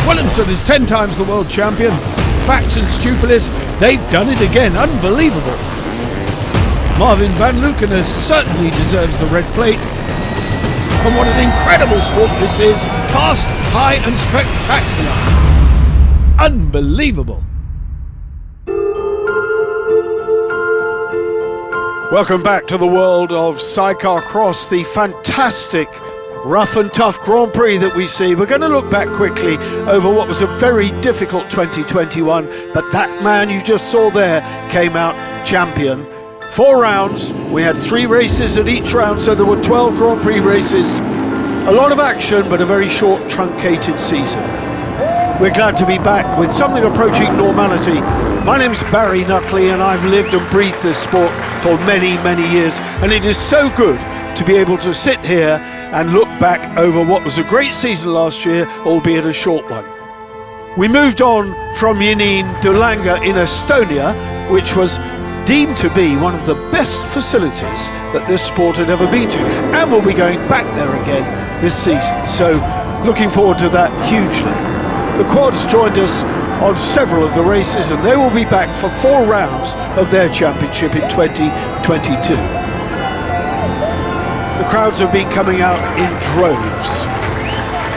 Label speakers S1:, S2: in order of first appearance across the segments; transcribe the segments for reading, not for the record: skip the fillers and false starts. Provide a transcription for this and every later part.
S1: Williamson is 10 times the world champion. Bax and Stupilis, they've done it again. Unbelievable. Marvin van Lukener certainly deserves the red plate. And what an incredible sport this is. Fast, high and spectacular. Unbelievable. Welcome back to the world of Sidecarcross, the fantastic rough and tough Grand Prix that we see. We're going to look back quickly over what was a very difficult 2021, but that man you just saw there came out champion. 4 rounds, we had 3 races at each round, so there were 12 Grand Prix races. A lot of action, but a very short, truncated season. We're glad to be back with something approaching normality. My name's Barry Nutley, and I've lived and breathed this sport for many, many years, and it is so good to be able to sit here and look back over what was a great season last year, albeit a short one. We moved on from Yinin to Langa in Estonia, which was deemed to be one of the best facilities that this sport had ever been to, and we'll be going back there again this season, so looking forward to that hugely. The quads joined us on several of the races, and they will be back for 4 rounds of their championship in 2022. The crowds have been coming out in droves.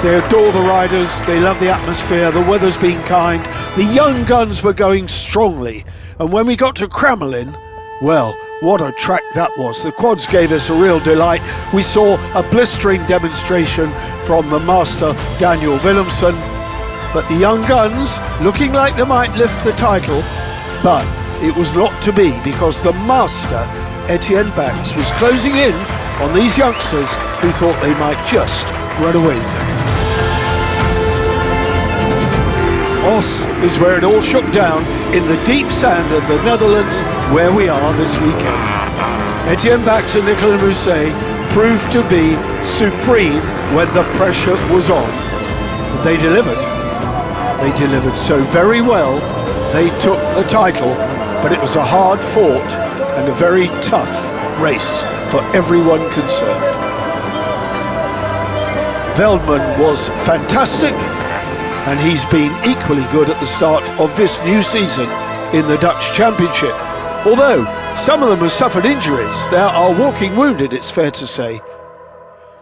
S1: They adore the riders, they love the atmosphere, the weather's been kind, the young guns were going strongly, and when we got to Kramelin, well, what a track that was. The quads gave us a real delight. We saw a blistering demonstration from the master Daniel Willemsen, but the young guns looking like they might lift the title, but it was not to be, because the master Etienne Bax was closing in on these youngsters who thought they might just run away with it. Os is where it all shook down, in the deep sand of the Netherlands, where we are this weekend. Etienne Bax and Nicolas Mousset proved to be supreme when the pressure was on. But they delivered. They delivered so very well. They took the title, but it was a hard fought and a very tough race for everyone concerned. Veldman was fantastic, and he's been equally good at the start of this new season in the Dutch Championship. Although some of them have suffered injuries, they are walking wounded, it's fair to say.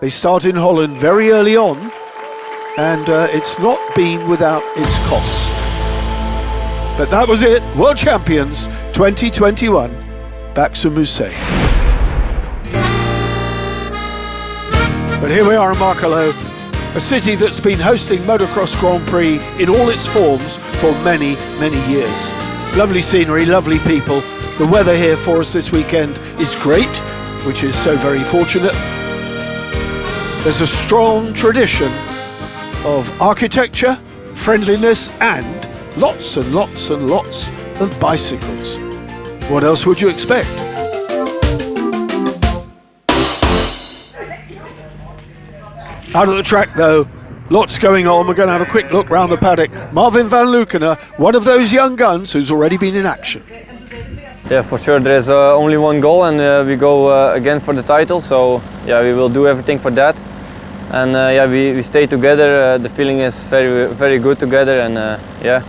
S1: They start in Holland very early on, and it's not been without its cost. But that was it, World Champions 2021, Bax and Mousset. But here we are in Markelo, a city that's been hosting Motocross Grand Prix in all its forms for many, many years. Lovely scenery, lovely people. The weather here for us this weekend is great, which is so very fortunate. There's a strong tradition of architecture, friendliness, and lots and lots and lots of bicycles. What else would you expect? Out of the track though, lots going on. We're going to have a quick look round the paddock. Marvin van Lukener, one of those young guns who's already been in action.
S2: Yeah, for sure there is only one goal, and we go again for the title, so yeah, we will do everything for that. And yeah, we stay together, the feeling is very, very good together, and yeah,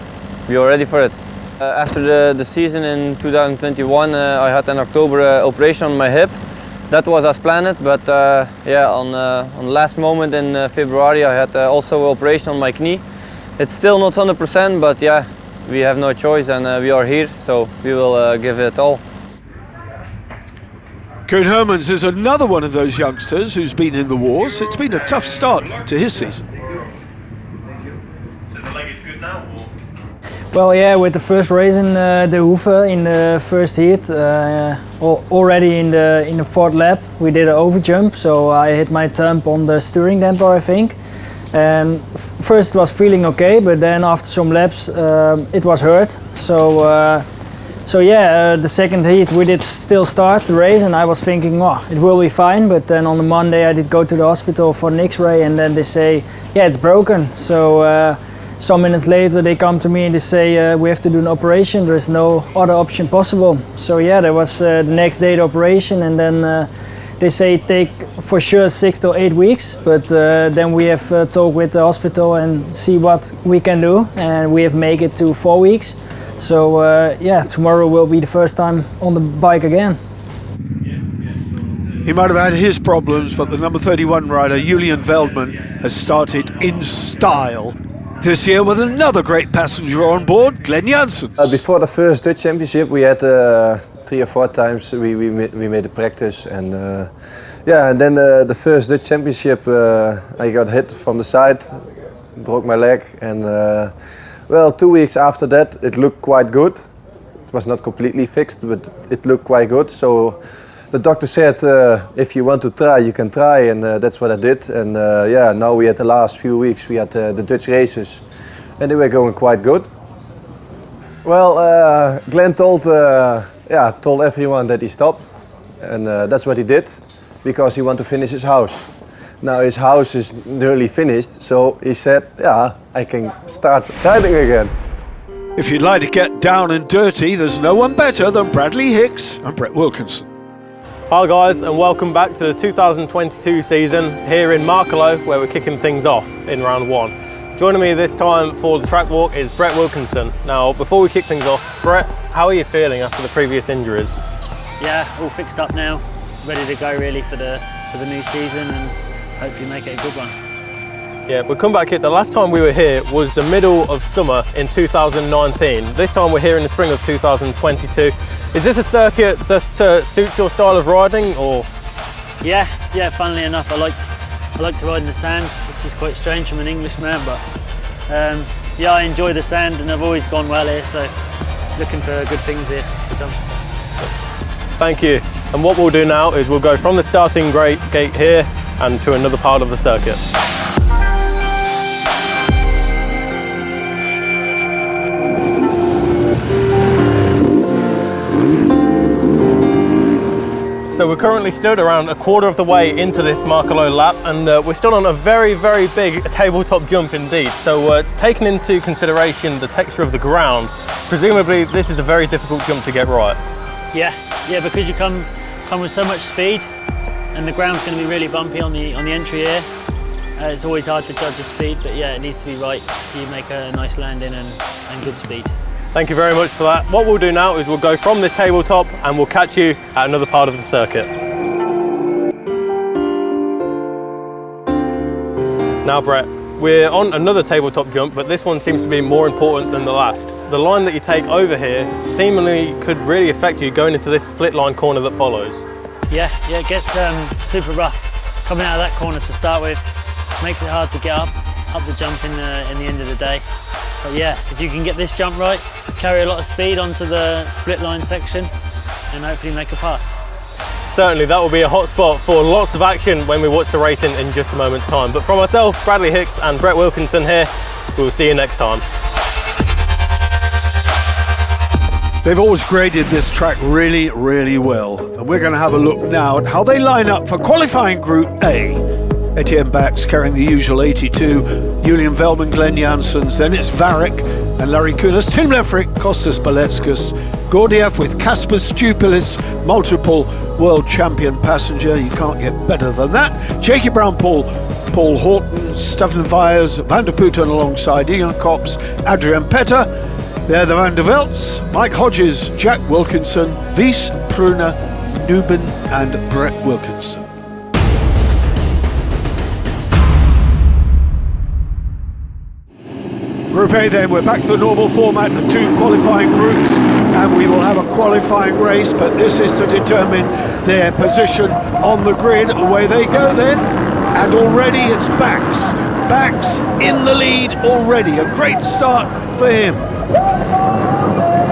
S2: we are ready for it. After the season in 2021, I had an October operation on my hip. That was as planned, but yeah, on the last moment in February I had also an operation on my knee. It's still not 100%, but yeah, we have no choice, and we are here, so we will give it all.
S1: Koen Hermans is another one of those youngsters who's been in the wars. It's been a tough start to his season.
S3: So the leg is good now?
S4: Well, yeah, with the first race in the Hoeve in the first heat, already in the 4th lap, we did an overjump, so I hit my thumb on the steering damper, I think. And first it was feeling okay, but then after some laps it was hurt. So yeah, the second heat we did still start the race, and I was thinking, oh, it will be fine. But then on the Monday I did go to the hospital for an X-ray, and then they say, yeah, it's broken. So some minutes later they come to me and they say, we have to do an operation. There's no other option possible. So yeah, there was the next day the operation, and then They say it take for sure 6 to 8 weeks, but then we have talked with the hospital and see what we can do, and we have make it to 4 weeks. So yeah, tomorrow will be the first time on the bike again.
S1: He might have had his problems, but the number 31 rider, Julian Veldman, has started in style this year with another great passenger on board, Glenn Janssen.
S3: Before the first Dutch Championship, we had 3 or 4 times we made a practice, and yeah, and then the first Dutch Championship, I got hit from the side, broke my leg, and well, 2 weeks after that, it looked quite good. It was not completely fixed, but it looked quite good. So the doctor said, if you want to try, you can try, and that's what I did. And yeah, now we had the last few weeks, we had the Dutch races, and they were going quite good. Well, Glenn told everyone that he stopped, and that's what he did, because he wanted to finish his house. Now his house is nearly finished, so he said, yeah, I can start riding again.
S1: If you'd like to get down and dirty, there's no one better than Bradley Hicks and Brett Wilkinson.
S5: Hi guys, and welcome back to the 2022 season here in Markelo, where we're kicking things off in round 1. Joining me this time for the track walk is Brett Wilkinson. Now, before we kick things off, Brett, how are you feeling after the previous injuries?
S6: Yeah, all fixed up now, ready to go really for the new season and hopefully make it a good one.
S5: Yeah, we'll come back here. The last time we were here was the middle of summer in 2019. This time we're here in the spring of 2022. Is this a circuit that suits your style of riding, or?
S6: Yeah, funnily enough, I like to ride in the sand, which is quite strange from an Englishman, but yeah, I enjoy the sand and I've always gone well here, so looking for good things here to come.
S5: Thank you. And what we'll do now is we'll go from the starting gate here and to another part of the circuit. So we're currently stood around a quarter of the way into this Markelo lap, and we're still on a very, very big tabletop jump indeed. So taking into consideration the texture of the ground, presumably this is a very difficult jump to get right.
S6: Yeah, because you come with so much speed, and the ground's going to be really bumpy on the entry here. It's always hard to judge the speed, but yeah, it needs to be right so you make a nice landing and good speed.
S5: Thank you very much for that. What we'll do now is we'll go from this tabletop and we'll catch you at another part of the circuit. Now Brett, we're on another tabletop jump, but this one seems to be more important than the last. The line that you take over here seemingly could really affect you going into this split line corner that follows.
S6: Yeah, it gets super rough coming out of that corner to start with. Makes it hard to get up the jump in the end of the day. But yeah, if you can get this jump right, carry a lot of speed onto the split line section and hopefully make a pass.
S5: Certainly, that will be a hot spot for lots of action when we watch the racing in just a moment's time. But from myself, Bradley Hicks and Brett Wilkinson here, we'll see you next time.
S1: They've always graded this track really, really well. And we're going to have a look now at how they line up for qualifying Group A. Etienne Bax carrying the usual 82, Julian Veldman, Glenn Janssens, then it's Varric and Larry Kunis, Tim Lefrick, Kostas Baletskas, Gordiev with Kasper Stupilis, multiple world champion passenger, you can't get better than that, Jakey Brown, Paul Horton, Stefan Vyers, Van der Putten alongside Ian Kops, Adrian Petter, they're the Van der Velts, Mike Hodges, Jack Wilkinson, Wies, Pruner, Newman and Brett Wilkinson. Group A then, we're back to the normal format of 2 qualifying groups, and we will have a qualifying race, but this is to determine their position on the grid. Away they go then, and already it's Bax. Bax in the lead already, a great start for him.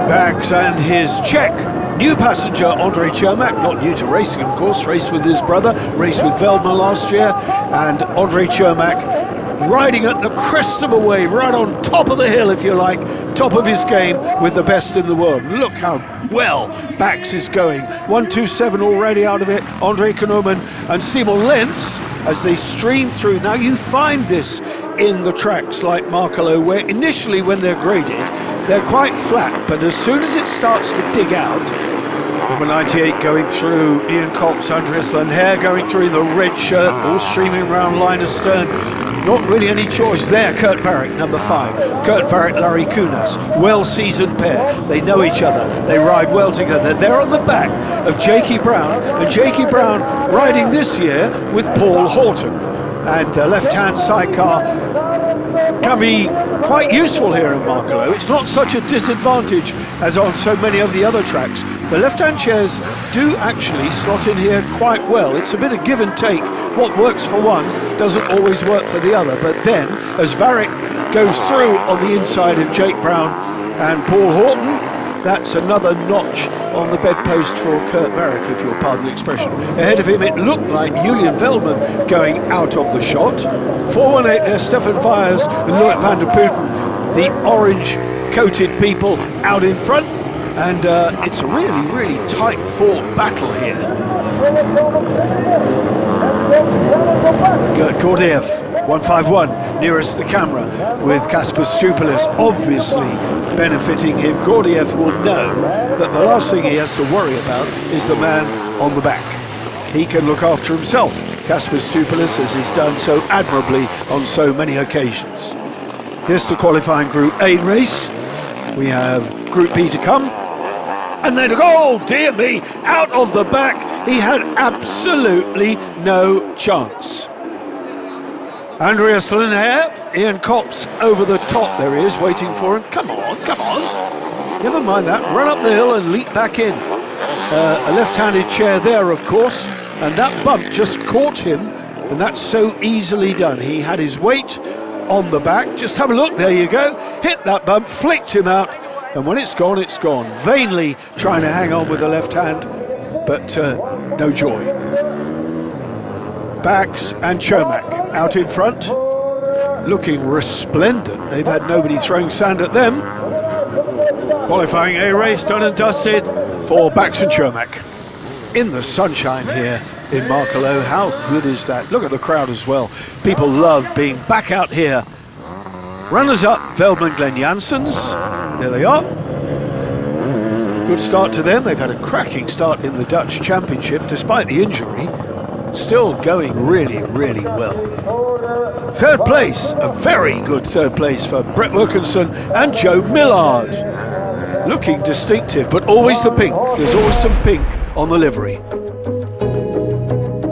S1: Bax and his Czech new passenger, Andrei Cermak, not new to racing of course, raced with his brother, raced with Veldman last year, and Andrei Cermak riding at the crest of a wave, right on top of the hill, if you like, top of his game with the best in the world. Look how well Bax is going. 127 already out of it. Andre Konoman and Simon Lenz as they stream through. Now you find this in the tracks like Markelo, where initially when they're graded, they're quite flat, but as soon as it starts to dig out, the Number 98 going through, Ian Cox, Andreas Lenhair going through in the red shirt, all streaming around line astern. Not really any choice there. Kurt Varrick, number 5. Kurt Varrick, Larry Kunas, well-seasoned pair. They know each other. They ride well together. They're on the back of Jakey Brown, and Jakey Brown riding this year with Paul Horton. And the left-hand sidecar can be quite useful here in Markelo. It's not such a disadvantage as on so many of the other tracks. The left-hand chairs do actually slot in here quite well. It's a bit of give and take. What works for one doesn't always work for the other. But then, as Varrick goes through on the inside of Jake Brown and Paul Horton, that's another notch on the bedpost for Kurt Varrick, if you'll pardon the expression. Ahead of him, it looked like Julian Veldman going out of the shot. 418 there, Stefan Vyers and Loic van der Putten, the orange-coated people out in front. And it's a really, really tight-fought battle here. Gert Gordiev, 151, nearest the camera, with Kasper Stoupelis obviously benefiting him. Gordiev will know that the last thing he has to worry about is the man on the back. He can look after himself, Kasper Stoupelis, as he's done so admirably on so many occasions. This the qualifying Group A race. We have Group B to come. And then, oh dear me, out of the back, he had absolutely no chance. Andreas Lenhair, Ian Cops over the top, there he is, waiting for him. Come on, come on. Never mind that, run up the hill and leap back in. A left-handed chair there, of course, and that bump just caught him, and that's so easily done. He had his weight on the back. Just have a look, there you go. Hit that bump, flicked him out, and when it's gone, it's gone. Vainly trying to hang on with the left hand, but no joy. Bax and Chomak out in front, looking resplendent. They've had nobody throwing sand at them. Qualifying A race done and dusted for Bax and Chomak. In the sunshine here in Markelo, how good is that? Look at the crowd as well. People love being back out here. Runners up, Veldman Glenn Janssens. There they are. Good start to them. They've had a cracking start in the Dutch Championship despite the injury. Still going really, really well. Third place, a very good third place for Brett Wilkinson and Joe Millard. Looking distinctive, but always the pink. There's always some pink on the livery.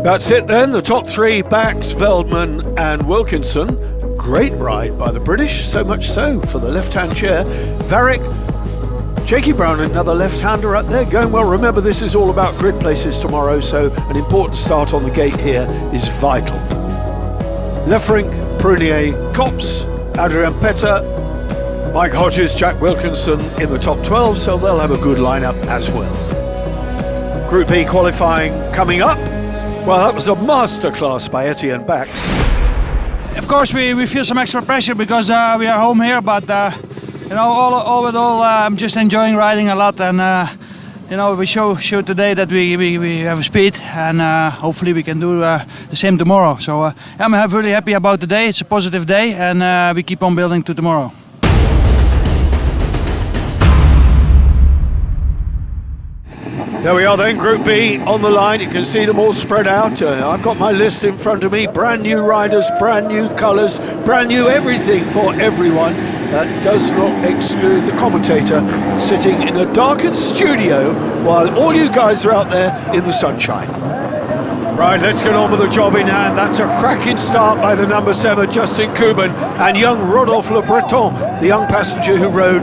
S1: That's it then, the top three, Bax, Veldman and Wilkinson. Great ride by the British, so much so for the left-hand chair. Varrick, Jakey Brown, another left-hander up there, going well. Remember, this is all about grid places tomorrow, so an important start on the gate here is vital. Lefrink, Prunier, Kops, Adrian Petter, Mike Hodges, Jack Wilkinson in the top 12, so they'll have a good lineup as well. Group B qualifying coming up. Well, that was a masterclass by Etienne Bax.
S7: Of course, we feel some extra pressure because we are home here, but you know, all in all, I'm just enjoying riding a lot, and you know, we show today that we have speed, and hopefully we can do the same tomorrow. So I'm really happy about today. It's a positive day, and we keep on building to tomorrow.
S1: There we are then, Group B on the line. You can see them all spread out. I've got my list in front of me. Brand new riders, brand new colours, brand new everything for everyone. That does not exclude the commentator sitting in a darkened studio while all you guys are out there in the sunshine. Right, let's get on with the job in hand. That's a cracking start by the number 7, Justin Kuban, and young Rodolphe Le Breton, the young passenger who rode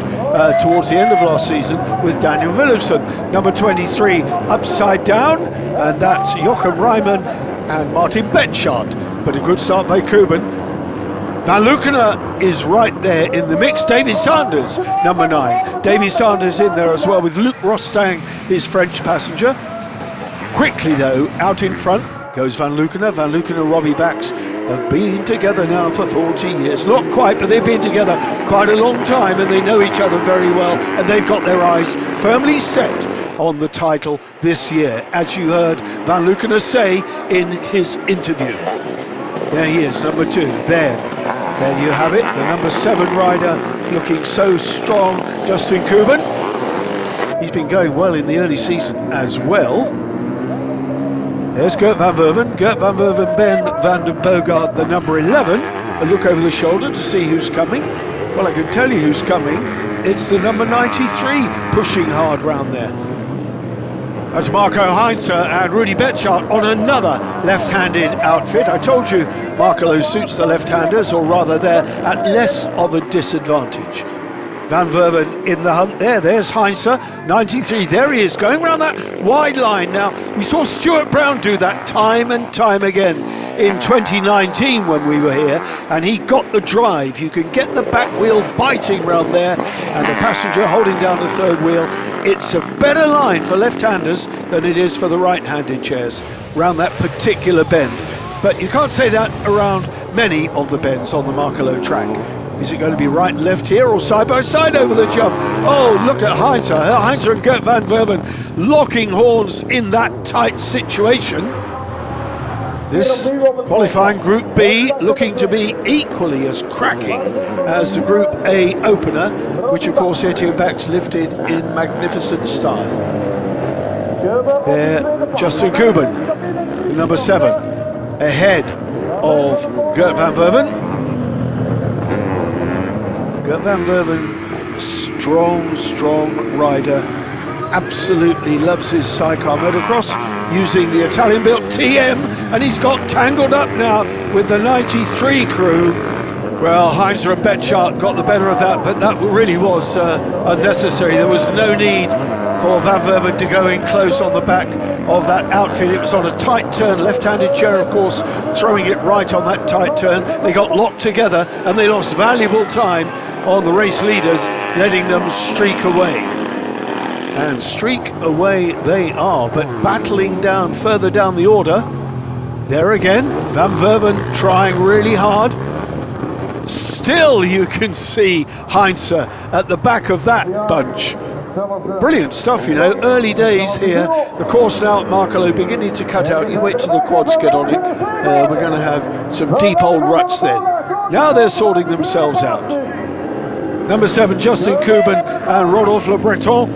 S1: towards the end of last season with Daniel Willumsen. Number 23, Upside Down, and that's Jochem Rijman and Martin Betschart. But a good start by Kuban. Van Lukener is right there in the mix. Davy Sanders, number 9. Davy Sanders in there as well with Luc Rostang, his French passenger. Quickly though, out in front goes Van Lukener. Van Lukener, Robbie Bax have been together now for 40 years. Not quite, but they've been together quite a long time, and they know each other very well, and they've got their eyes firmly set on the title this year, as you heard Van Lukener say in his interview. There he is, number 2, there you have it, the number 7 rider looking so strong, Justin Kuban. He's been going well in the early season as well. There's Gert van Werven, Ben van den Boogaard, the number 11. A look over the shoulder to see who's coming. Well, I can tell you who's coming. It's the number 93 pushing hard round there. That's Marco Heinze and Rudy Betschart on another left-handed outfit. I told you Markelo suits the left-handers, or rather they're at less of a disadvantage. Van Werven in the hunt there. There's Heinze, 93. There he is, going around that wide line. Now, we saw Stuart Brown do that time and time again in 2019 when we were here, and he got the drive. You can get the back wheel biting round there, and the passenger holding down the third wheel. It's a better line for left-handers than it is for the right-handed chairs round that particular bend. But you can't say that around many of the bends on the Markelo track. Is it going to be right and left here, or side by side over the jump? Oh, look at Heinze. Heinze and Gert van Werven locking horns in that tight situation. This qualifying Group B looking to be equally as cracking as the Group A opener, which of course Etienne Bax lifted in magnificent style. There, Justin Kuban, the number 7, ahead of Gert van Werven. Gert van Werven, strong rider, absolutely loves his Sidecar Motocross, using the Italian-built TM, and he's got tangled up now with the 93 crew. Well, Heinze and Betschart got the better of that, but that really was unnecessary. There was no need for Van Werven to go in close on the back of that outfit. It was on a tight turn, left-handed chair, of course, throwing it right on that tight turn. They got locked together, and they lost valuable time on the race leaders, letting them streak away. And streak away they are, but battling down further down the order. There again, Van Werven trying really hard. Still you can see Heinze at the back of that bunch. Brilliant stuff, you know, early days here. The course now at Markelo beginning to cut out. You wait till the quads get on it. We're going to have some deep old ruts then. Now they're sorting themselves out. Number 7, Justin Kuban and Rodolphe Le Breton.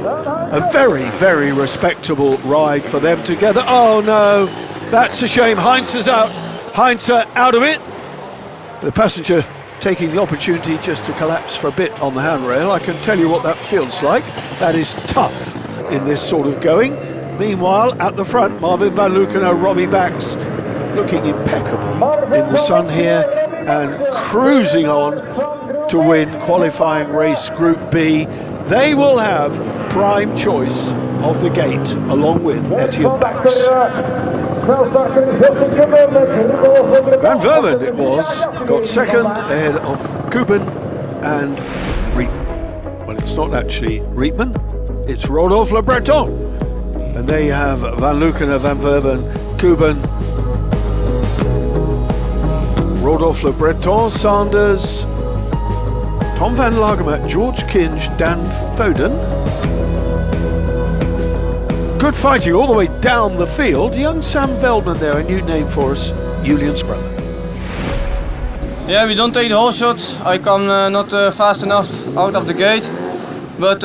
S1: A very respectable ride for them together. Oh no, that's a shame. Heinze is out. Heinze out of it. The passenger taking the opportunity just to collapse for a bit on the handrail. I can tell you what that feels like. That is tough in this sort of going. Meanwhile, at the front, Marvin van Luceno, Robbie Bax, looking impeccable in the sun here and cruising on to win qualifying race Group B. They will have prime choice of the gate along with Etienne Bax. Van Werven it was, got second ahead of Kuban and Rietman. Well, it's not actually Rietman, it's Rodolphe Le Breton. And there you have Van Lucena, Van Werven, Kuban, Rodolphe Le Breton, Sanders, Tom van Lagermaat, George Kinge, Dan Foden. Good fighting all the way down the field. Young Sam Veldman there, a new name for us, Julian's brother.
S2: Yeah, we don't take the whole shot. I come not fast enough out of the gate. But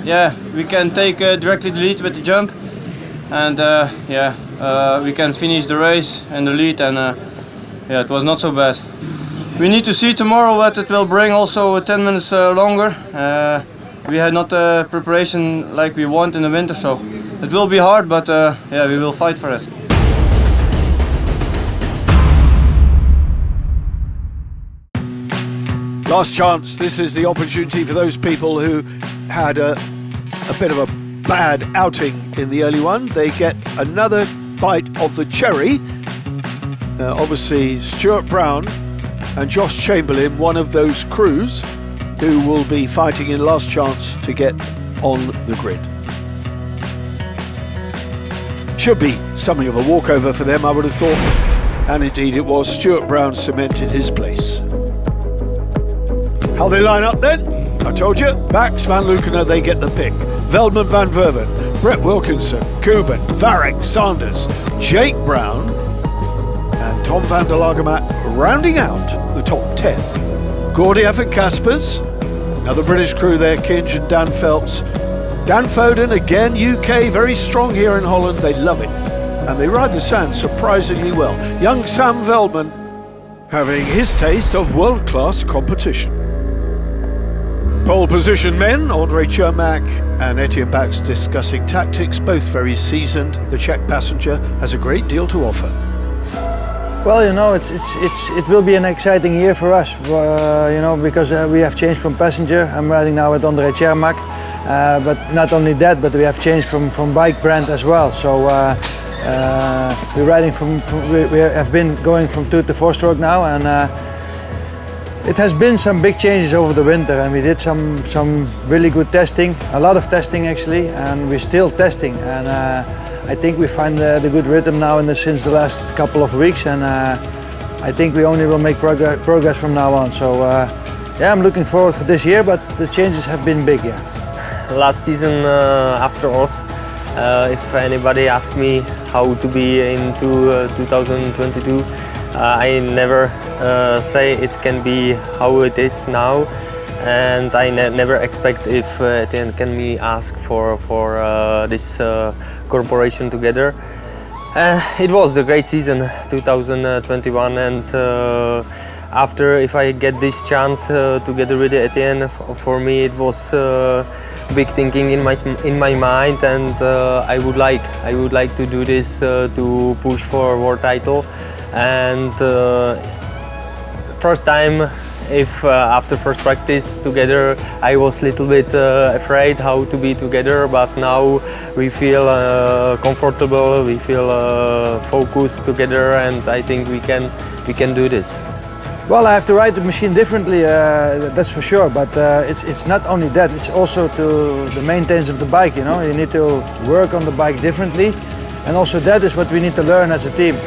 S2: yeah, we can take directly the lead with the jump. And yeah, we can finish the race and the lead, and yeah, it was not so bad. We need to see tomorrow what it will bring, also 10 minutes longer. We had not preparation like we want in the winter, so it will be hard, but yeah, we will fight for it.
S1: Last chance. This is the opportunity for those people who had a bit of a bad outing in the early one. They get another bite of the cherry. Obviously, Stuart Brown and Josh Chamberlain, one of those crews who will be fighting in last chance to get on the grid. Should be something of a walkover for them, I would have thought. And indeed it was. Stuart Brown cemented his place. How they line up then? I told you, Bax, Van Lucena, they get the pick. Veldman, Van Werven, Brett Wilkinson, Kuban, Varek, Sanders, Jake Brown, and Tom van der Lagermaat rounding out the top 10. Gordieff and Kaspers, another British crew there, Kinge and Dan Phelps, Dan Foden, again UK, very strong here in Holland, they love it. And they ride the sand surprisingly well. Young Sam Veldman having his taste of world-class competition. Pole position men, Andre Cermak and Etienne Bax discussing tactics, both very seasoned. The Czech passenger has a great deal to offer.
S8: Well, you know, it will be an exciting year for us, you know, because we have changed from passenger. I'm riding now with Andre Cermak, but not only that, but we have changed from bike brand as well. So we're riding we have been going from 2 to 4 stroke now, and it has been some big changes over the winter, and we did some really good testing, a lot of testing actually, and we're still testing. And I think we find the good rhythm now since the last couple of weeks, and I think we only will make progress from now on. So yeah, I'm looking forward for this year, but the changes have been big, yeah.
S2: Last season after us, if anybody asks me how to be into 2022, I never say it can be how it is now, and I never expect if Etienne can be asked for this corporation together. It was the great season 2021, and after, if I get this chance together with Etienne, for me it was big thinking in my mind, and I would like to do this to push for a world title. And first time, if after first practice together, I was a little bit afraid how to be together, but now we feel comfortable, we feel focused together, and I think we can do this.
S8: Well, I have to ride the machine differently, that's for sure, but it's not only that, it's also to the maintenance of the bike, you know. You need to work on the bike differently, and also that is what we need to learn as a team.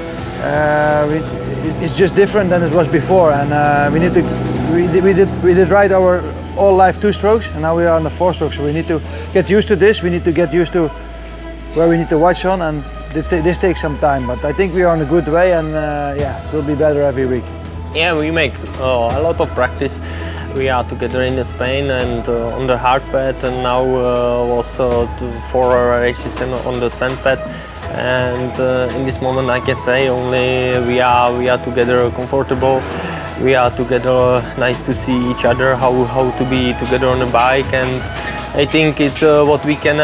S8: It's just different than it was before, and we did ride our all life 2 strokes, and now we are on the 4 strokes. So we need to get used to this. We need to get used to where we need to watch on, and this takes some time. But I think we are on a good way, and yeah, we'll be better every week.
S2: Yeah, we make a lot of practice. We are together in Spain and on the hard pad, and now also 4 races on the sand pad. And in this moment, I can say only we are together comfortable. We are together nice to see each other, how to be together on the bike, and I think it's what we can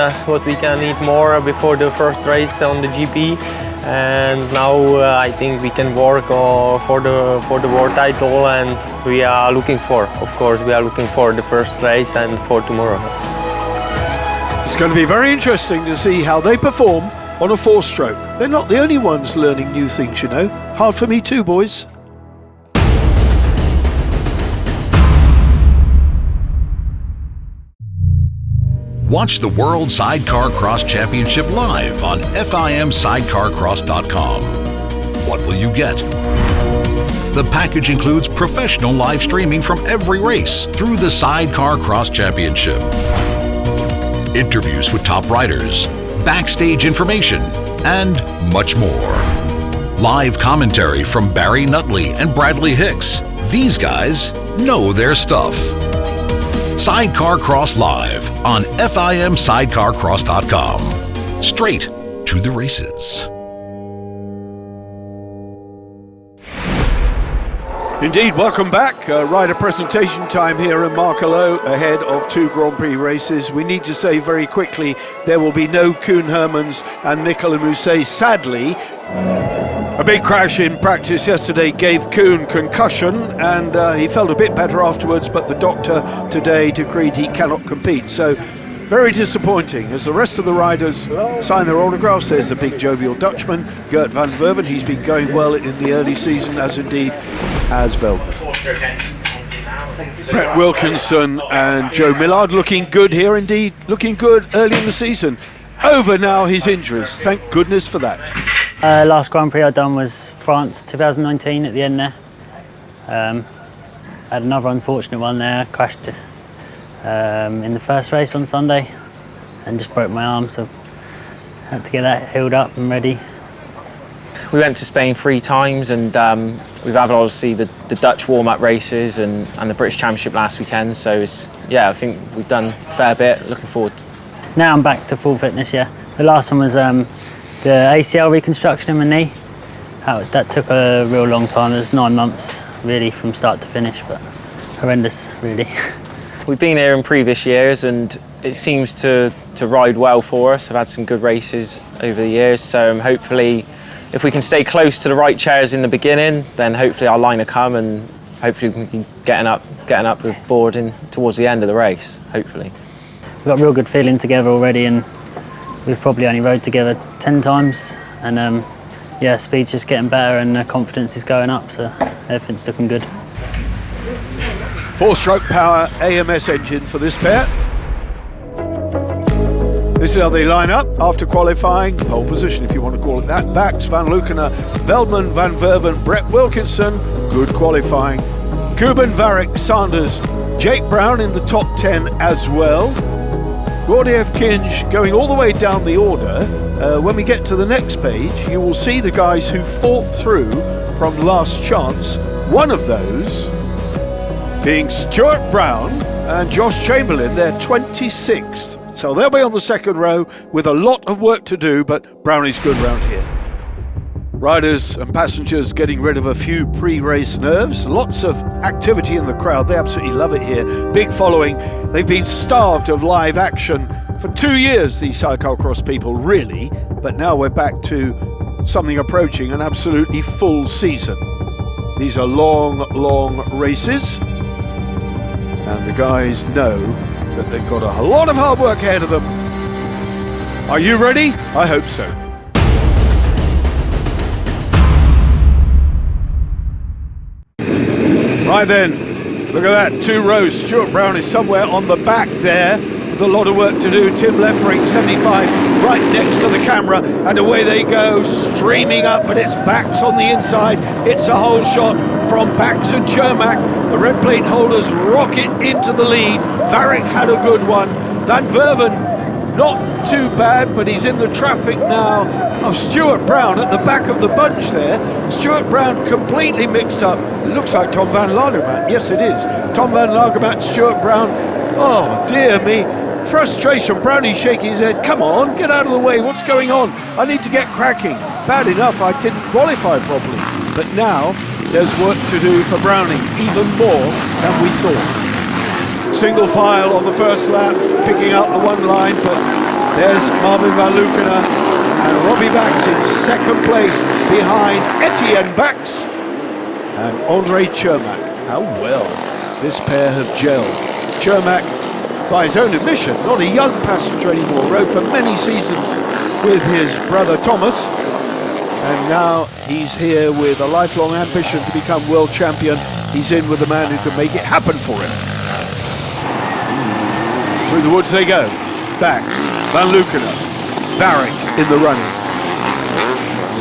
S2: eat more before the first race on the GP. And now I think we can work for the world title, and we are looking for the first race and for tomorrow.
S1: It's going to be very interesting to see how they perform on a 4-stroke. They're not the only ones learning new things, you know. Hard for me too, boys.
S9: Watch the World Sidecar Cross Championship live on FIMSidecarcross.com. What will you get? The package includes professional live streaming from every race through the Sidecar Cross Championship, interviews with top riders, backstage information, and much more. Live commentary from Barry Nutley and Bradley Hicks. These guys know their stuff. Sidecar Cross Live on FIMSidecarcross.com. Straight to the races.
S1: Indeed, welcome back. Rider presentation time here in Markelo ahead of 2 Grand Prix races. We need to say very quickly there will be no Koen Hermans and Nicolas Mousset, sadly. A big crash in practice yesterday gave Koen concussion, and he felt a bit better afterwards, but the doctor today decreed he cannot compete. So very disappointing as the rest of the riders sign their autographs. There's the big jovial Dutchman, Gert van Verven. He's been going well in the early season, as indeed has Veldman. Brett Wilkinson and Joe Millard looking good here indeed, looking good early in the season. Over now his injuries, thank goodness for that.
S6: Last Grand Prix I'd done was France 2019 at the end there. Had another unfortunate one there, crashed in the first race on Sunday and just broke my arm, so had to get that healed up and ready.
S10: We went to Spain 3 times, and we've had obviously the Dutch warm-up races and the British Championship last weekend, so I think we've done a fair bit, looking forward.
S6: Now I'm back to full fitness, yeah. The last one was the ACL reconstruction in my knee. That took a real long time. It was 9 months, really, from start to finish, but horrendous, really.
S10: We've been here in previous years and it seems to ride well for us. I've had some good races over the years, so hopefully if we can stay close to the right chairs in the beginning, then hopefully our line will come and hopefully we can getting up the board in towards the end of the race, hopefully.
S6: We've got a real good feeling together already, and we've probably only rode together 10 times, and yeah, speed's just getting better and the confidence is going up, so everything's looking good.
S1: 4-stroke power AMS engine for this pair. This is how they line up after qualifying. Pole position, if you want to call it that. Bax, Van Lukena, Veldman, Van Verven, Brett Wilkinson. Good qualifying. Kuban, Varick, Sanders, Jake Brown in the top 10 as well. Gordiev, Kinch going all the way down the order. When we get to the next page, you will see the guys who fought through from last chance. One of those being Stuart Brown and Josh Chamberlain. They're 26th. So they'll be on the second row with a lot of work to do, but Brownie's good round here. Riders and passengers getting rid of a few pre-race nerves. Lots of activity in the crowd. They absolutely love it here. Big following. They've been starved of live action for 2 years, these Sidecarcross people, really. But now we're back to something approaching an absolutely full season. These are long, long races. And the guys know that they've got a lot of hard work ahead of them. Are you ready? I hope so. Right then, look at that, 2 rows. Stuart Brown is somewhere on the back there with a lot of work to do. Tim Leffering, 75, right next to the camera, and away they go, streaming up, but it's Bax on the inside. It's a whole shot from Bax and Chermak. The red plate holders rocket into the lead. Varick had a good one. Van Verven, not too bad, but he's in the traffic now of Stuart Brown at the back of the bunch there. Stuart Brown completely mixed up. It looks like Tom van Lagermaat. Yes, it is. Tom van Lagermaat, Stuart Brown. Oh, dear me. Frustration. Brownie's shaking his head. Come on, get out of the way. What's going on? I need to get cracking. Bad enough I didn't qualify properly. But now there's work to do for Brownie, even more than we thought. Single file on the first lap, picking out the one line, but there's Marvin Van Lukena and Robbie Bax in second place behind Etienne Bax and Andre Chermak. How well this pair have gelled. Chermak, by his own admission, not a young passenger anymore, rode for many seasons with his brother Thomas, and now he's here with a lifelong ambition to become world champion. He's in with the man who can make it happen for him. Through the woods they go. Bax, Van Lukena, Varick in the running.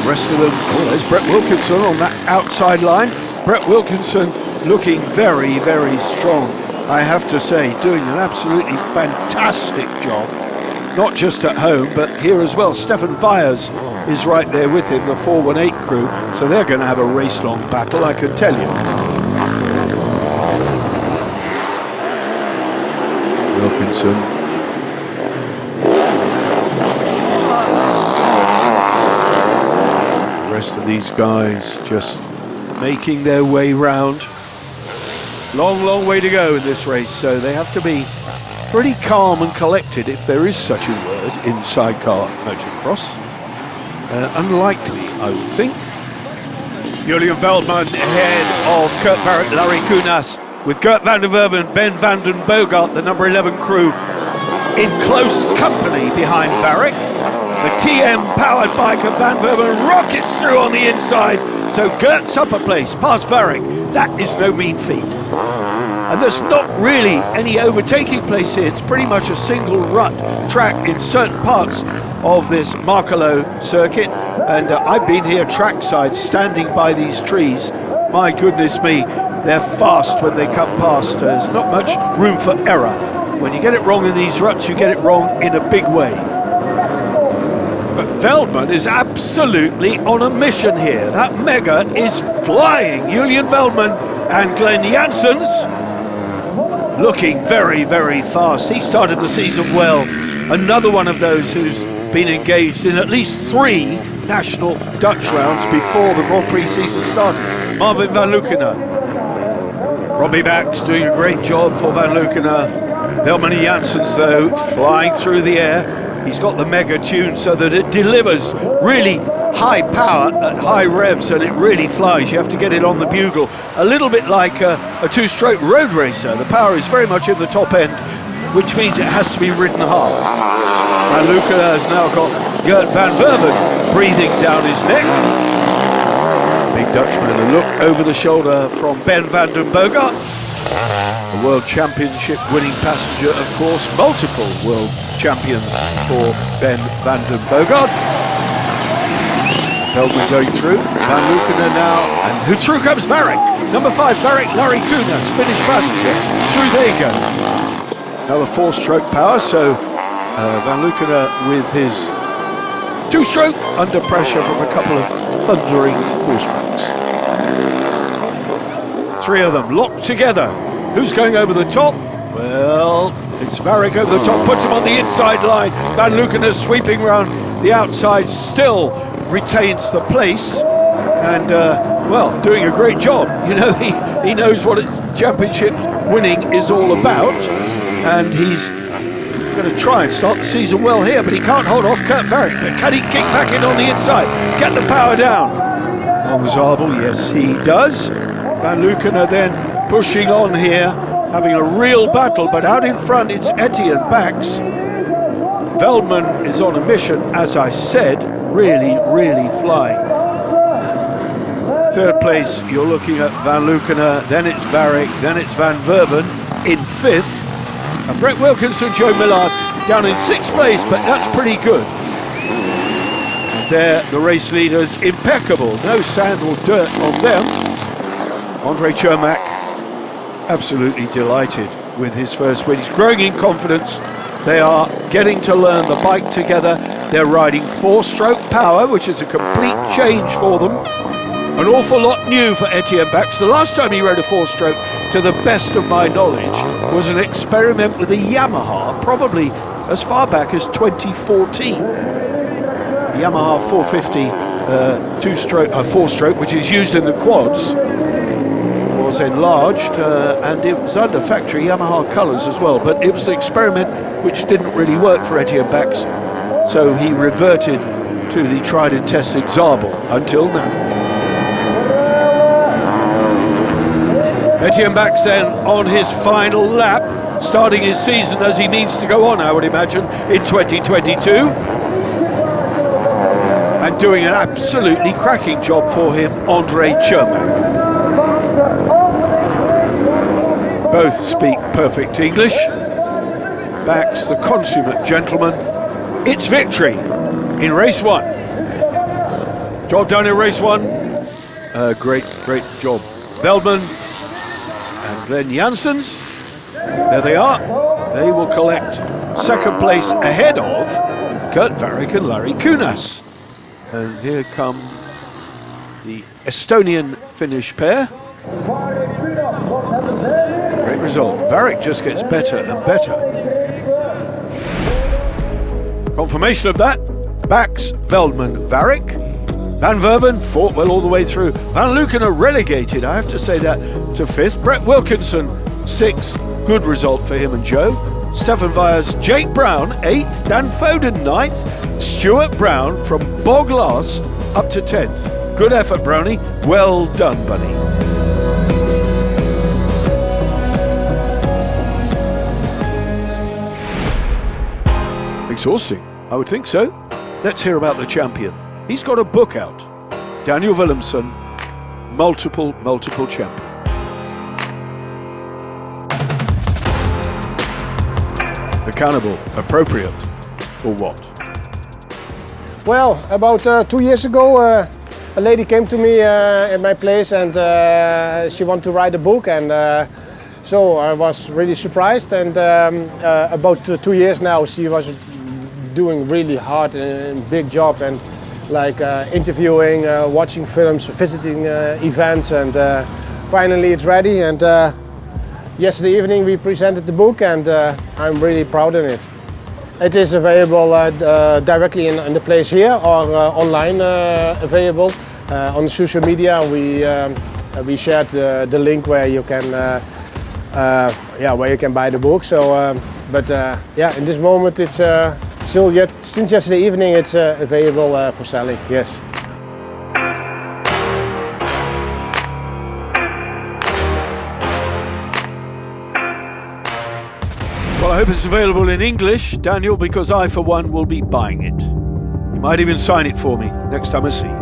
S1: The rest of them, oh, there's Brett Wilkinson on that outside line. Brett Wilkinson looking very, very strong, I have to say, doing an absolutely fantastic job. Not just at home, but here as well. Stefan Vyers is right there with him, the 418 crew, so they're going to have a race-long battle, I can tell you. Wilkinson. The rest of these guys just making their way round. Long, long way to go in this race, so they have to be pretty calm and collected, if there is such a word in sidecar motocross. Unlikely, I would think. Julian Veldman ahead of Kurt Varick, Larry Kunas, with Gert van der Verven, Ben van den Bogart, the number 11 crew, in close company behind Varick. The TM powered bike of Van Verven rockets through on the inside, so Gert's up a place past Varick. That is no mean feat. And there's not really any overtaking place here. It's pretty much a single rut track in certain parts of this Markelo circuit. And I've been here trackside, standing by these trees. My goodness me, they're fast when they come past. There's not much room for error. When you get it wrong in these ruts, you get it wrong in a big way. But Veldman is absolutely on a mission here. That mega is flying. Julian Veldman and Glenn Janssens looking very, very fast. He started the season well. another one of those who's been engaged in at least 3 national Dutch rounds before the Grand Prix season started. Marvin van Lukenen. Robbie Bax doing a great job for van Lukenen. Velman Janssens though, flying through the air. He's got the mega tune so that it delivers really high power at high revs, and it really flies. You have to get it on the bugle, a little bit like a 2-stroke road racer. The power is very much in the top end, which means it has to be ridden hard. Van Lukenen has now got Gert van Verven breathing down his neck. Big Dutchman, a look over the shoulder from Ben van den Bogart. The World Championship winning passenger, of course, multiple World Champions for Ben van den Bogart. Velman going through, Van Lukenen now, and who through comes Varric. Number 5, Varric Larry Kunas, Finnish passenger. Through they go. Another 4-stroke power, so Van Lukenen with his 2-stroke under pressure from a couple of thundering 4-strokes. 3 of them locked together. Who's going over the top? Well, it's Varric over the top, puts him on the inside line. Van Lukenen sweeping round the outside, still retains the place, and well, doing a great job. You know, he knows what championship winning is all about, and he's going to try and start the season well here, but he can't hold off Kurt Varric. But can he kick back in on the inside, get the power down? On Zabel, yes he does. Van Lukenen then pushing on here, having a real battle, but out in front it's Etienne Bax. Velman is on a mission, as I said, really flying. 3rd place, you're looking at Van Lukenen, then it's Varric, then it's Van Verven in 5th. And Brett Wilkinson, Joe Millard down in 6th place, but that's pretty good. And there, the race leaders, impeccable, no sand or dirt on them. Andre Cermak, absolutely delighted with his first win. He's growing in confidence. They are getting to learn the bike together. They're riding 4-stroke power, which is a complete change for them. An awful lot new for Etienne Bax. The last time he rode a 4-stroke, to the best of my knowledge, was an experiment with a Yamaha, probably as far back as 2014. The Yamaha 450 4-stroke, which is used in the quads, was enlarged, and it was under factory Yamaha colours as well, but it was an experiment which didn't really work for Etienne Bax, so he reverted to the tried and tested Zabel until now. Etienne Bax then on his final lap, starting his season as he means to go on, I would imagine, in 2022, and doing an absolutely cracking job for him, Andre Cermak. Both speak perfect English. Bax, the consummate gentleman. It's victory in race 1. Job done in race 1. Great job. Velman and Glenn Janssens. There they are. They will collect 2nd place ahead of Kurt Varric and Larry Kunas. And here come the Estonian-Finnish pair. Great result. Varric just gets better and better. Confirmation of that. Bax, Velman, Varric. Van Verven fought well all the way through. Van Lukenen relegated, I have to say that, to 5th. Brett Wilkinson, 6th. Good result for him and Joe. Stefan Vyers, Jake Brown, 8th. Dan Foden, 9th. Stuart Brown from bog last up to 10th. Good effort, Brownie. Well done, buddy. Exhausting, I would think so. Let's hear about the champion. He's got a book out. Daniel Willemsen, multiple champion. Accountable, appropriate, or what?
S11: Well, about 2 years ago, a lady came to me at my place and she wanted to write a book, and so I was really surprised. And about 2 years now, she was doing really hard and big job, and like interviewing, watching films, visiting events, and finally it's ready. And yesterday evening we presented the book, and I'm really proud of it. It is available directly in the place here or online available. On social media we shared the link where you can buy the book. So, in this moment it's still since yesterday evening it's available for selling. Yes.
S1: Well, I hope it's available in English, Daniel, because I, for one, will be buying it. You might even sign it for me next time I see you.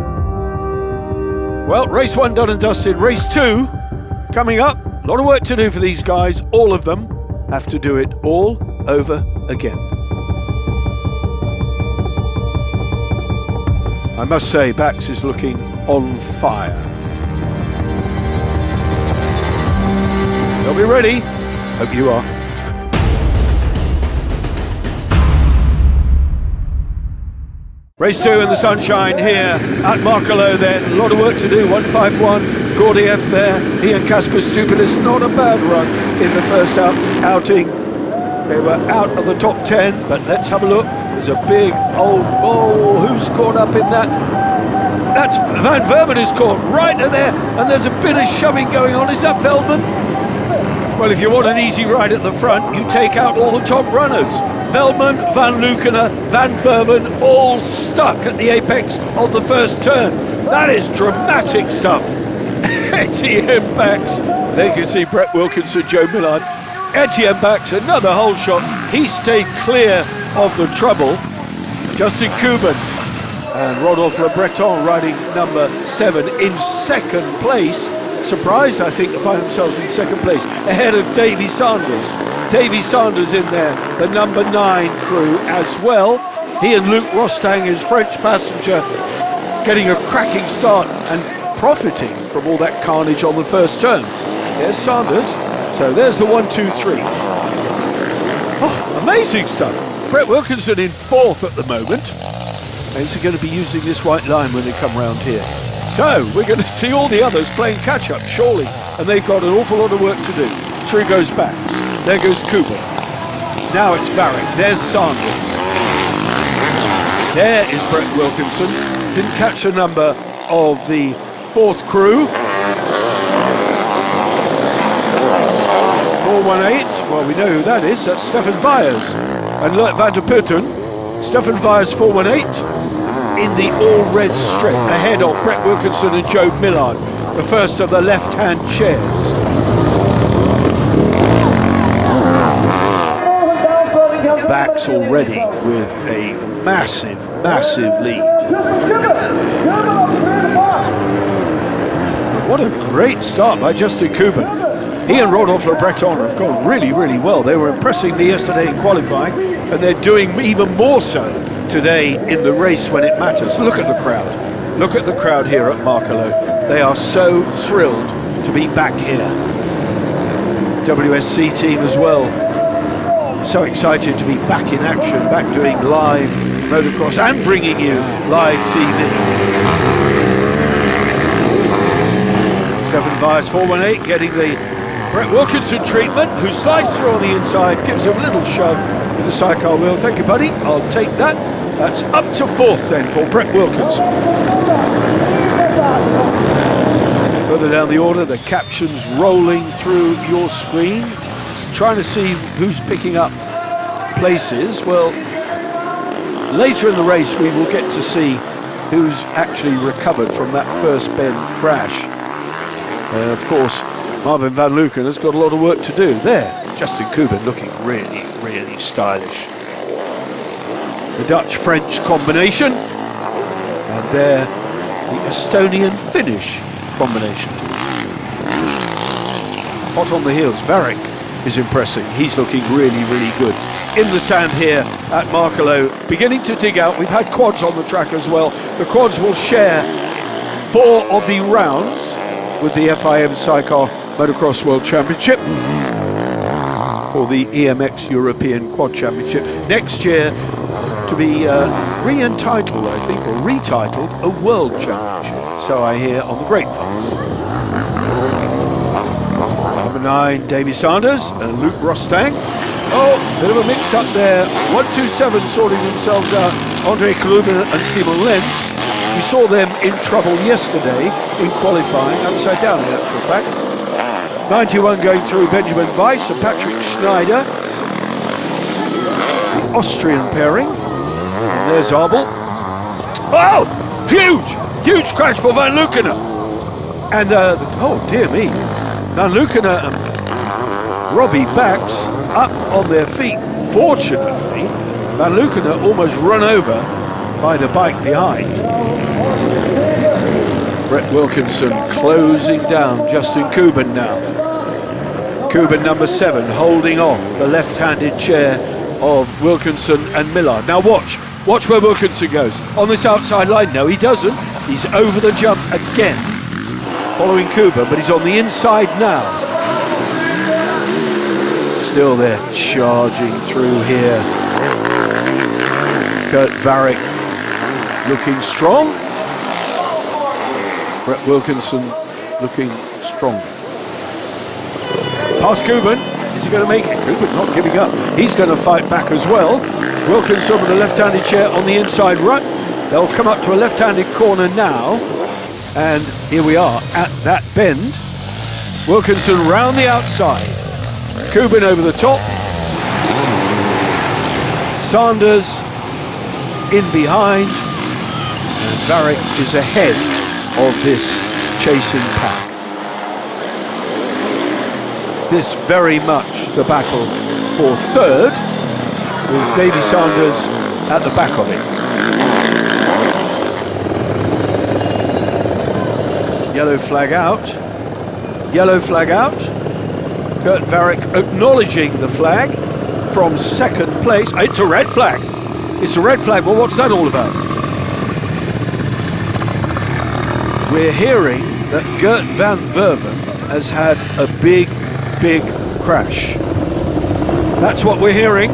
S1: Well, race 1 done and dusted. Race 2 coming up. A lot of work to do for these guys. All of them have to do it all over again. I must say, Bax is looking on fire. They'll be ready. Hope you are. Race 2 in the sunshine here at Markelo then. A lot of work to do. 151, Gordiev there. He and Kasper Stupidus, not a bad run in the first outing. They were out of the top 10, but let's have a look. There's a big old ball. Who's caught up in that? That's Van Vermen is caught right in there, and there's a bit of shoving going on. Is that Veldman? Well, if you want an easy ride at the front, you take out all the top runners. Veldman, Van Lukenen, Van Vermen, all stuck at the apex of the first turn. That is dramatic stuff. Etienne Bax. There you can see Brett Wilkinson, Joe Millard. Etienne Bax, another hole shot. He stayed clear of the trouble. Justin Kuban and Rodolphe Le Breton riding number 7 in second place. Surprised, I think, to find themselves in second place, ahead of Davy Sanders. Davy Sanders in there, the number 9 crew as well. He and Luc Rostang, his French passenger, getting a cracking start and profiting from all that carnage on the first turn. There's Sanders. So there's the 1, 2, 3. Oh, amazing stuff. Brett Wilkinson in 4th at the moment. And he's going to be using this white line when they come round here. So we're going to see all the others playing catch-up, surely. And they've got an awful lot of work to do. Through goes Bax. There goes Kuban. Now it's Varick. There's Sanders. There is Brett Wilkinson. Didn't catch the number of the 4th crew. 418. Well, we know who that is. That's Stefan Vyers. And Lert van der Putten. Stefan Vyers 418. In the all-red strip, ahead of Brett Wilkinson and Joe Millard, the first of the left-hand chairs. Bax already with a massive, massive lead. What a great start by Justin Kuban. He and Rodolphe Le Breton have gone really, really well. They were impressing me yesterday in qualifying, and they're doing even more so today in the race when it matters. Look at the crowd. Look at the crowd here at Markelo. They are so thrilled to be back here. WSC team as well. So excited to be back in action, back doing live motocross and bringing you live TV. Stefan Vyers 418 getting the Brett Wilkinson treatment, who slides through on the inside, gives him a little shove with the sidecar wheel. Thank you, buddy. I'll take that. That's up to 4th then for Brett Wilkinson. Further down the order, the captions rolling through your screen. Just trying to see who's picking up places. Well, later in the race we will get to see who's actually recovered from that first bend crash. Of course, Marvin van Lukenen has got a lot of work to do. There, Justin Kuban looking really, really stylish. The Dutch-French combination, and there the Estonian-Finnish combination. Hot on the heels, Varick is impressing. He's looking really, really good. In the sand here at Markelo, beginning to dig out. We've had quads on the track as well. The quads will share 4 of the rounds with the FIM Sidecar Motocross World Championship for the EMX European Quad Championship next year, to be re-entitled, I think, or retitled a World Championship. So I hear on the grapevine. Number 9, Davy Sanders and Luc Rostang. Oh, Bit of a mix-up there. 1-2-7 sorting themselves out. Andre Kluber and Simon Lenz. We saw them in trouble yesterday in qualifying, upside down in actual fact. 91 going through Benjamin Weiss and Patrick Schneider. The Austrian pairing. And there's Abel. Oh! Huge crash for Van Lukenen. And, oh dear me. Van Lukenen and Robbie Bax up on their feet. Fortunately, Van Lukenen almost run over by the bike behind. Brett Wilkinson closing down Justin Kuban now. Kuban number 7 holding off the left-handed chair of Wilkinson and Millard. Now watch where Wilkinson goes. On this outside line, no he doesn't. He's over the jump again, following Kuban, but he's on the inside now. Still they're charging through here. Kurt Varick looking strong. Brett Wilkinson looking strong. Past Kuban. Is he going to make it? Kuban's not giving up. He's going to fight back as well. Wilkinson with a left-handed chair on the inside rut. They'll come up to a left-handed corner now. And here we are at that bend. Wilkinson round the outside. Kuban over the top. Sanders in behind. And Varick is ahead of this chasing pack. This very much the battle for third, with Davy Sanders at the back of it. Yellow flag out. Yellow flag out. Kurt Varick acknowledging the flag from second place. It's a red flag. It's a red flag. Well, what's that all about? We're hearing that Gert van Verven has had a big crash. That's what we're hearing.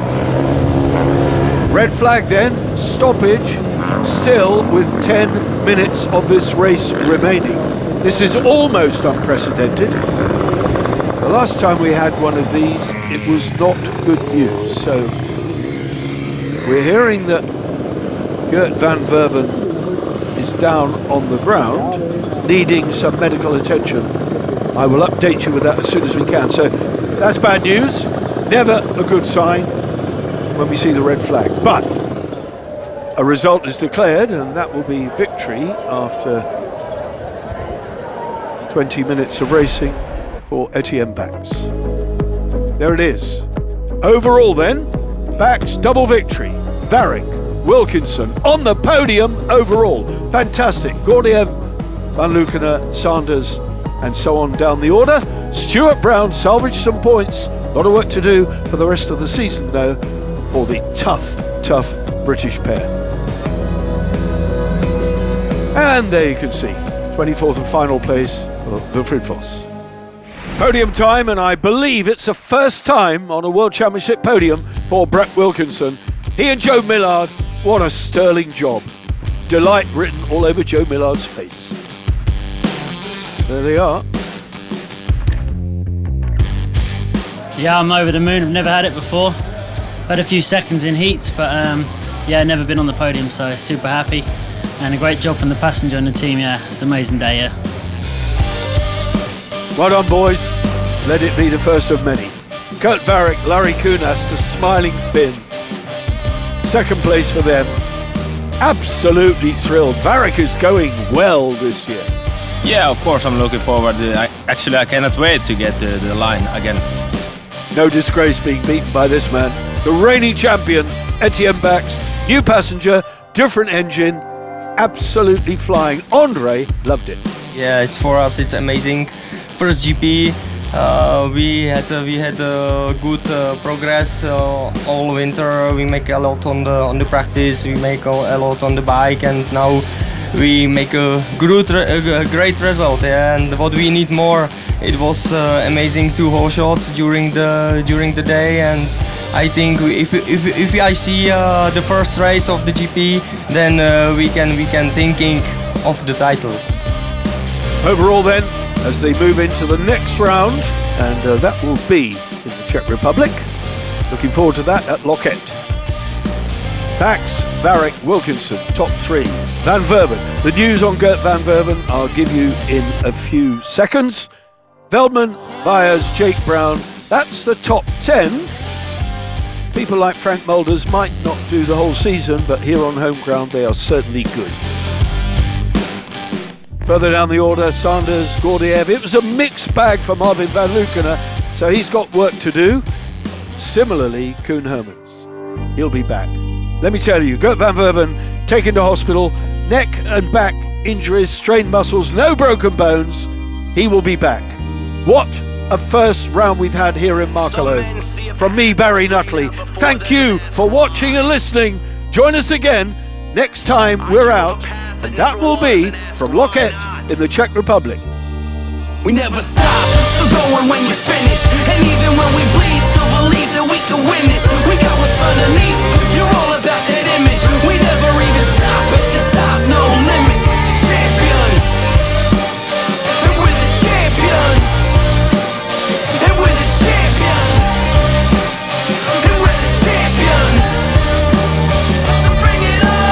S1: Red flag then, stoppage, still with 10 minutes of this race remaining. This is almost unprecedented. The last time we had one of these, it was not good news. So we're hearing that Gert van Verven is down on the ground, needing some medical attention. I will update you with that as soon as we can. So that's bad news. Never a good sign when we see the red flag. But a result is declared, and that will be victory after 20 minutes of racing for Etienne Bax. There it is. Overall then, Bax double victory. Varick, Wilkinson on the podium overall. Fantastic. Gordiev, Van Lukenen, Sanders, and so on down the order. Stuart Brown salvaged some points. A lot of work to do for the rest of the season, though, for the tough British pair. And there you can see, 24th and final place for Wilfried Vos. Podium time, and I believe it's the first time on a World Championship podium for Brett Wilkinson. He and Joe Millard, what a sterling job. Delight written all over Joe Millard's face. There they are.
S6: Yeah, I'm over the moon. I've never had it before. I've had a few seconds in heats, but yeah, never been on the podium, so super happy. And a great job from the passenger and the team, yeah. It's an amazing day, yeah.
S1: Well done, boys. Let it be the first of many. Kurt Varick, Larry Kunas, the smiling Finn. Second place for them. Absolutely thrilled. Varick is going well this year.
S12: Yeah, of course, I'm looking forward. I cannot wait to get the line again.
S1: No disgrace being beaten by this man. The reigning champion, Etienne Bax. New passenger, different engine, absolutely flying. Andre loved it.
S13: Yeah, it's for us, it's amazing. First GP, we had good progress all winter. We make a lot on the practice, we make a lot on the bike, and now we make a great result. Yeah? And what we need more, it was amazing 2 whole shots during the day, and I think if I see the first race of the GP, then we can thinking of the title.
S1: Overall then, as they move into the next round, and that will be in the Czech Republic, Looking forward to that at Loket. Bax, Varric, Wilkinson, top 3. Van Verben. The news on Gert Van Verben I'll give you in a few seconds. Veldman, Vyers, Jake Brown. That's the top 10. People like Frank Mulders might not do the whole season, but here on home ground they are certainly good. Further down the order, Sanders, Gordiev. It was a mixed bag for Marvin van Lukener, so he's got work to do. Similarly, Koen Hermans. He'll be back. Let me tell you, Gert Van Verben taken to hospital, neck and back injuries, strained muscles, no broken bones. He will be back. What a first round we've had here in Markelo. From me, Barry Nutley, thank you for watching and listening. Join us again next time we're out, and that will be from Loket in the Czech Republic.
S14: We never stop, still going when you finish. And even when we bleed, still believe that we can win this. We got what's underneath, you're all about that image. We never even stop at the top, no limits. Champions, and we're the champions. And we're the champions. And we're the champions. So bring it on.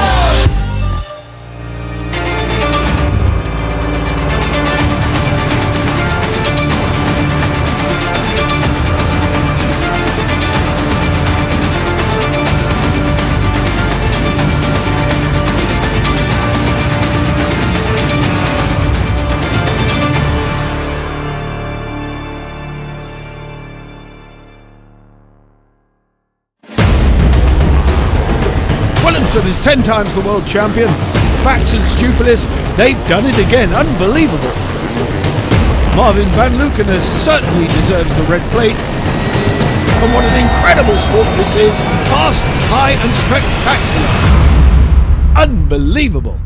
S1: Williamson is 10 times the world champion. Bax and Stupilis, they've done it again. Unbelievable. Marvin van Lukener certainly deserves the red plate. And what an incredible sport this is. Fast, high and spectacular. Unbelievable.